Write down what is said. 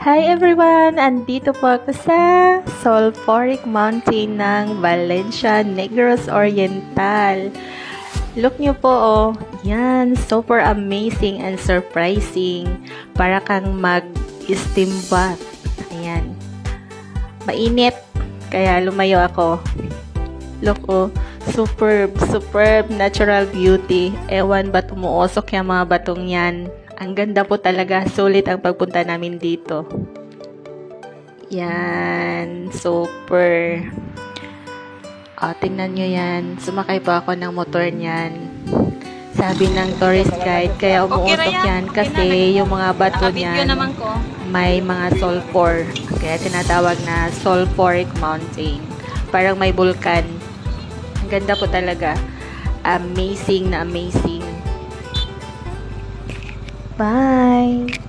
Hi everyone! Andito po ako sa Sulphuric Mountain ng Valencia, Negros Oriental. Look nyo po oh. Yan, super amazing and surprising. Para kang mag-steam bath. Ayan. Mainit. Kaya lumayo ako. Look oh. Superb natural beauty. Ewan ba tumuosok yung mga batong yan. Ang ganda po talaga. Sulit ang pagpunta namin dito. Yan. Super. Tingnan nyo yan. Sumakay po ako ng motor niyan. Sabi ng tourist guide, kaya umuusok yan kasi yung mga bato niyan may mga sulfur. Kaya tinatawag na sulphuric mountain. Parang may bulkan. Ang ganda po talaga. Amazing na amazing. Bye!